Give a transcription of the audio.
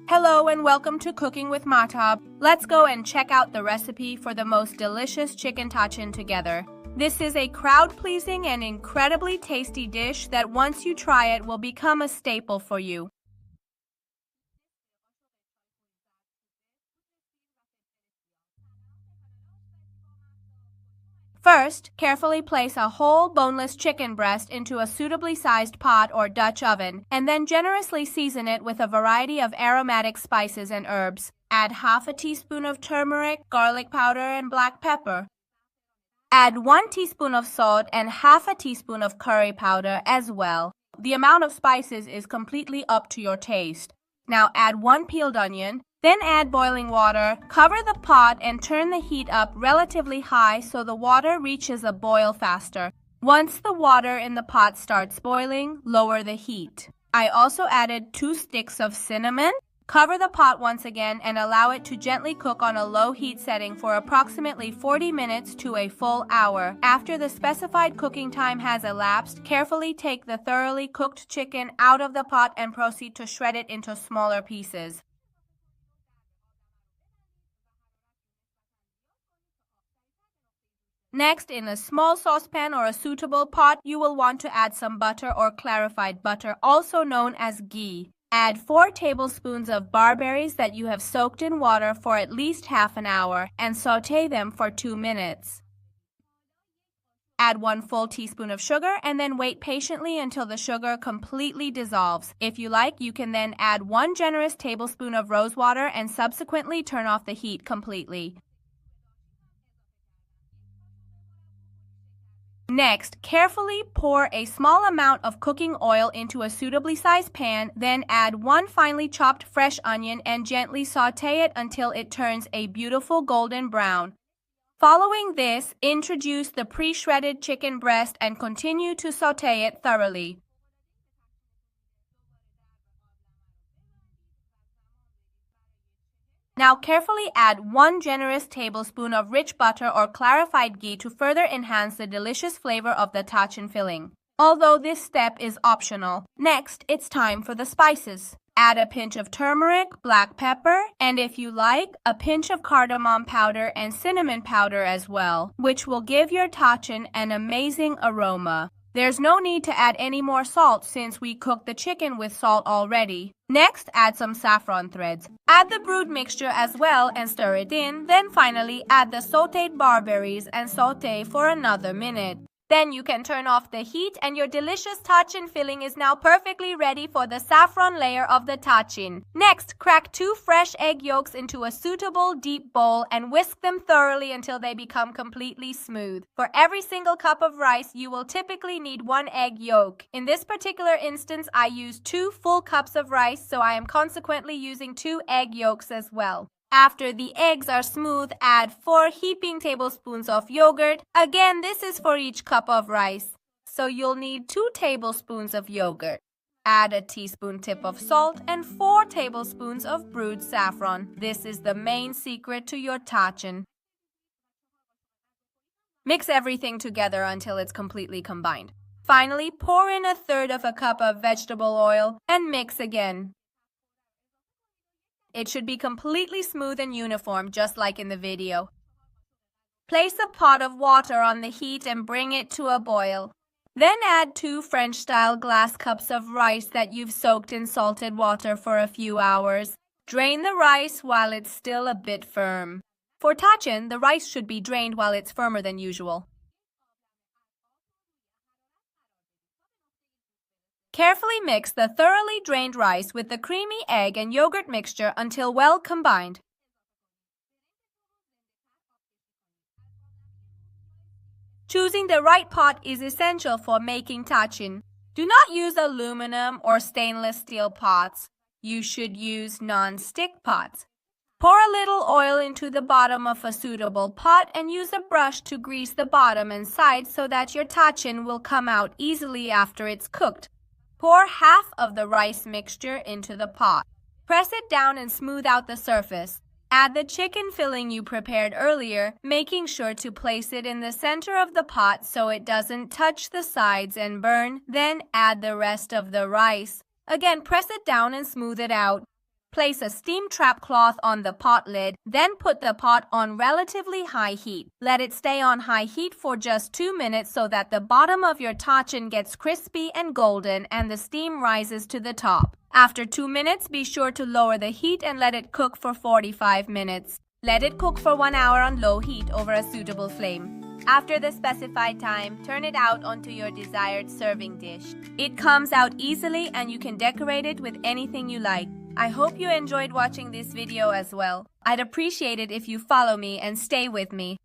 Hello and welcome to Cooking with Mahtab. Let's go and check out the recipe for the most delicious chicken tachin together. This is a crowd-pleasing and incredibly tasty dish that once you try it will become a staple for you. First, carefully place a whole boneless chicken breast into a suitably sized pot or Dutch oven, and then generously season it with a variety of aromatic spices and herbs. Add half a teaspoon of turmeric, garlic powder, and black pepper. Add 1 teaspoon of salt and half a teaspoon of curry powder as well. The amount of spices is completely up to your taste. Now add 1 peeled onion. Then add boiling water, cover the pot and turn the heat up relatively high so the water reaches a boil faster. Once the water in the pot starts boiling, lower the heat. I also added 2 sticks of cinnamon. Cover the pot once again and allow it to gently cook on a low heat setting for approximately 40 minutes to a full hour. After the specified cooking time has elapsed, carefully take the thoroughly cooked chicken out of the pot and proceed to shred it into smaller pieces. Next, in a small saucepan or a suitable pot, you will want to add some butter or clarified butter, also known as ghee. Add 4 tablespoons of barberries that you have soaked in water for at least half an hour and sauté them for 2 minutes. Add 1 full teaspoon of sugar and then wait patiently until the sugar completely dissolves. If you like, you can then add 1 generous tablespoon of rose water and subsequently turn off the heat completely. Next, carefully pour a small amount of cooking oil into a suitably sized pan, then add 1 finely chopped fresh onion and gently sauté it until it turns a beautiful golden brown. Following this, introduce the pre-shredded chicken breast and continue to sauté it thoroughly. Now carefully add 1 generous tablespoon of rich butter or clarified ghee to further enhance the delicious flavor of the Tachin filling, although this step is optional. Next, it's time for the spices. Add a pinch of turmeric, black pepper, and if you like, a pinch of cardamom powder and cinnamon powder as well, which will give your Tachin an amazing aroma. There's no need to add any more salt since we cooked the chicken with salt already. Next, add some saffron threads. Add the brewed mixture as well and stir it in. Then finally, add the sautéed barberries and sauté for another minute. Then you can turn off the heat and your delicious Tachin filling is now perfectly ready for the saffron layer of the Tachin. Next, crack 2 fresh egg yolks into a suitable deep bowl and whisk them thoroughly until they become completely smooth. For every single cup of rice, you will typically need 1 egg yolk. In this particular instance, I used 2 full cups of rice, so I am consequently using 2 egg yolks as well. After the eggs are smooth, add 4 heaping tablespoons of yogurt. Again, this is for each cup of rice, so you'll need 2 tablespoons of yogurt. Add a teaspoon tip of salt and 4 tablespoons of brewed saffron. This is the main secret to your Tachin. Mix everything together until it's completely combined. Finally, pour in 1/3 of a cup of vegetable oil and mix again. It should be completely smooth and uniform, just like in the video. Place a pot of water on the heat and bring it to a boil. Then add 2 French-style glass cups of rice that you've soaked in salted water for a few hours. Drain the rice while it's still a bit firm. For Tachin, the rice should be drained while it's firmer than usual. Carefully mix the thoroughly drained rice with the creamy egg and yogurt mixture until well combined. Choosing the right pot is essential for making Tachin. Do not use aluminum or stainless steel pots. You should use non-stick pots. Pour a little oil into the bottom of a suitable pot and use a brush to grease the bottom and sides so that your Tachin will come out easily after it's cooked. Pour half of the rice mixture into the pot. Press it down and smooth out the surface. Add the chicken filling you prepared earlier, making sure to place it in the center of the pot so it doesn't touch the sides and burn. Then add the rest of the rice. Again, press it down and smooth it out. Place a steam trap cloth on the pot lid, then put the pot on relatively high heat. Let it stay on high heat for just 2 minutes so that the bottom of your tachin gets crispy and golden and the steam rises to the top. After 2 minutes, be sure to lower the heat and let it cook for 45 minutes. Let it cook for 1 hour on low heat over a suitable flame. After the specified time, turn it out onto your desired serving dish. It comes out easily and you can decorate it with anything you like. I hope you enjoyed watching this video as well. I'd appreciate it if you follow me and stay with me.